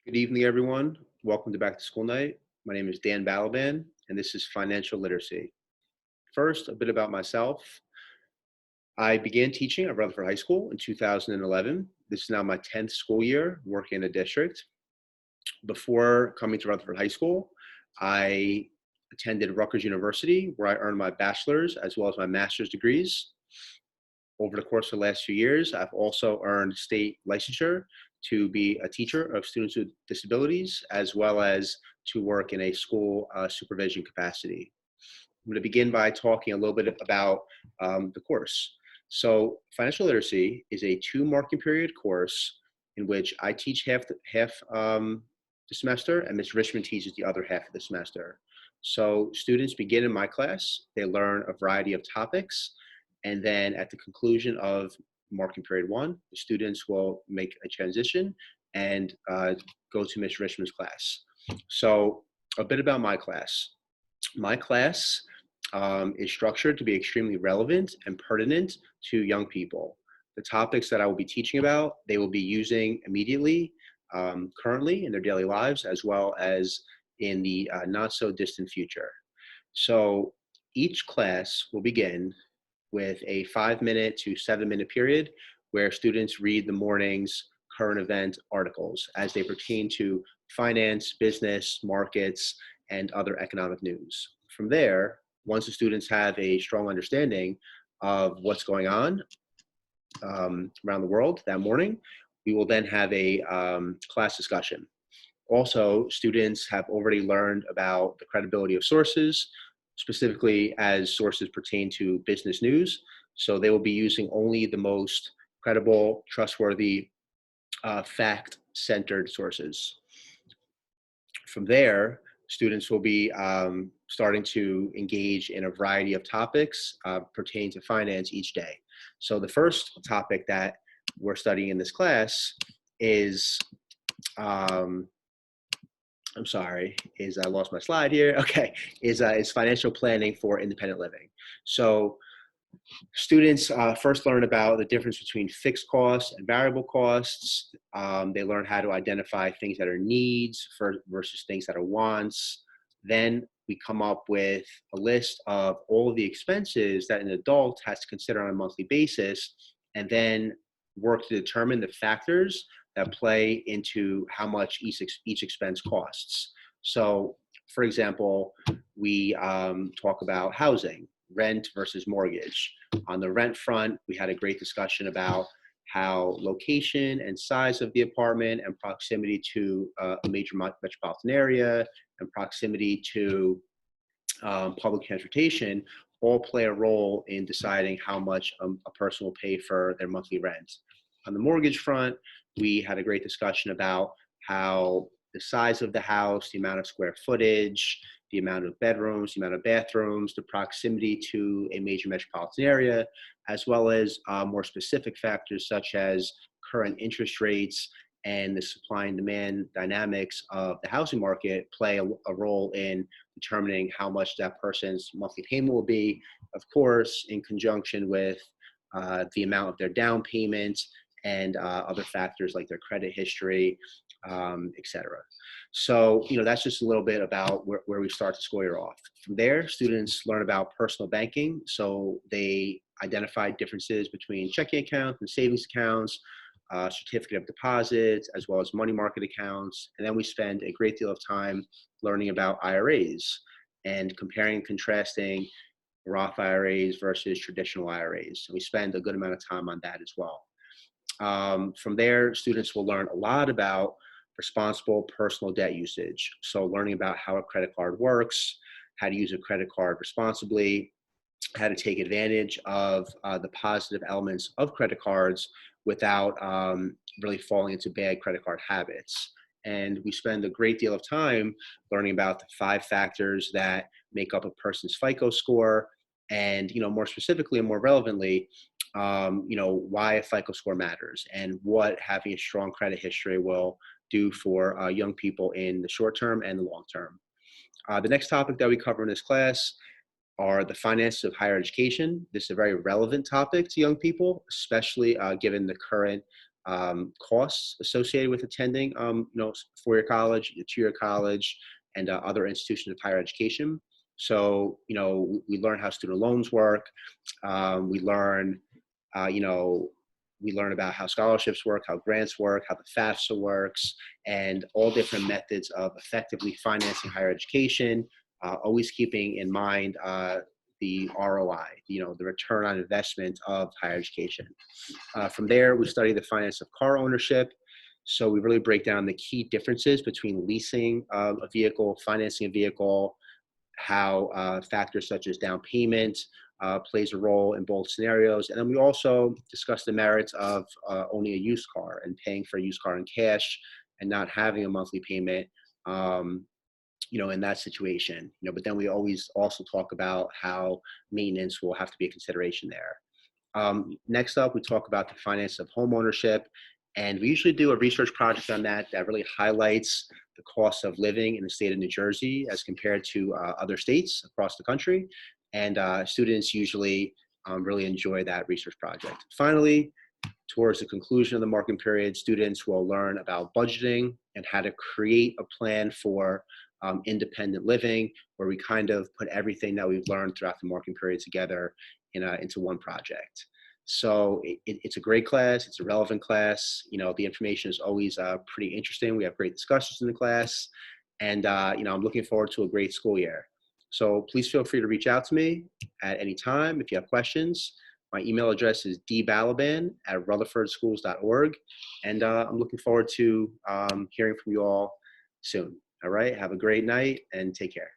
Good evening, everyone. Welcome to Back to School Night. My name is Dan Balaban, and this is Financial Literacy. First, a bit about myself. I began teaching at Rutherford High School in 2011. This is now my 10th school year working in a district. Before coming to Rutherford High School, I attended Rutgers University, where I earned my bachelor's as well as my master's degrees. Over the course of the last few years, I've also earned state licensure to be a teacher of students with disabilities, as well as to work in a school supervision capacity. I'm going to begin by talking a little bit about the course. So, financial literacy is a 2 marking period course in which I teach half the semester, and Ms. Richmond teaches the other half of the semester. So, students begin in my class, they learn a variety of topics, and then at the conclusion of marking period 1, the students will make a transition and go to Ms. Richmond's class. So, a bit about my class. My class is structured to be extremely relevant and pertinent to young people. The topics that I will be teaching about, they will be using immediately, currently in their daily lives, as well as in the not so distant future. So each class will begin with a 5 minute to 7 minute period where students read the morning's current event articles as they pertain to finance, business, markets, and other economic news. From there, once the students have a strong understanding of what's going on around the world that morning, we will then have a class discussion. Also, students have already learned about the credibility of sources, specifically as sources pertain to business news. So they will be using only the most credible, trustworthy, fact-centered sources. From there, students will be starting to engage in a variety of topics pertaining to finance each day. So the first topic that we're studying in this class is I'm sorry, is I lost my slide here. Okay, is financial planning for independent living. So students first learn about the difference between fixed costs and variable costs. They learn how to identify things that are needs versus things that are wants. Then we come up with a list of all of the expenses that an adult has to consider on a monthly basis, and then work to determine the factors that play into how much each expense costs. So, for example, we talk about housing, rent versus mortgage. On the rent front, we had a great discussion about how location and size of the apartment and proximity to a major metropolitan area and proximity to public transportation all play a role in deciding how much a person will pay for their monthly rent. On the mortgage front, we had a great discussion about how the size of the house, the amount of square footage, the amount of bedrooms, the amount of bathrooms, the proximity to a major metropolitan area, as well as more specific factors such as current interest rates and the supply and demand dynamics of the housing market play a role in determining how much that person's monthly payment will be, of course, in conjunction with the amount of their down payment and other factors like their credit history, etc. So, that's just a little bit about where we start the school year off. From there, students learn about personal banking. So they identify differences between checking accounts and savings accounts, certificate of deposits, as well as money market accounts. And then we spend a great deal of time learning about IRAs and comparing and contrasting Roth IRAs versus traditional IRAs. So we spend a good amount of time on that as well. From there, students will learn a lot about responsible personal debt usage. So learning about how a credit card works, how to use a credit card responsibly, how to take advantage of the positive elements of credit cards without really falling into bad credit card habits. And we spend a great deal of time learning about the 5 factors that make up a person's FICO score, and more specifically and more relevantly, why a FICO score matters and what having a strong credit history will do for young people in the short term and the long term. The next topic that we cover in this class are the finances of higher education. This is a very relevant topic to young people, especially given the current costs associated with attending, four-year college, two-year college, and other institutions of higher education. So, we learn how student loans work. We learn, you know, we learn about how scholarships work, how grants work, how the FAFSA works, and all different methods of effectively financing higher education, always keeping in mind the ROI, the return on investment of higher education. From there, we study the finance of car ownership. So we really break down the key differences between leasing a vehicle, financing a vehicle, how factors such as down payment plays a role in both scenarios. And then we also discuss the merits of owning a used car and paying for a used car in cash and not having a monthly payment, in that situation. But then we always also talk about how maintenance will have to be a consideration there. Next up, we talk about the finance of home ownership. And we usually do a research project on that really highlights the cost of living in the state of New Jersey as compared to other states across the country. And students usually really enjoy that research project. Finally, towards the conclusion of the marking period, students will learn about budgeting and how to create a plan for independent living, where we kind of put everything that we've learned throughout the marking period together into one project. So it's a great class. It's a relevant class. The information is always pretty interesting. We have great discussions in the class, and I'm looking forward to a great school year. So please feel free to reach out to me at any time if you have questions. My email address is dbalaban@rutherfordschools.org, and I'm looking forward to hearing from you all soon. All right, have a great night and take care.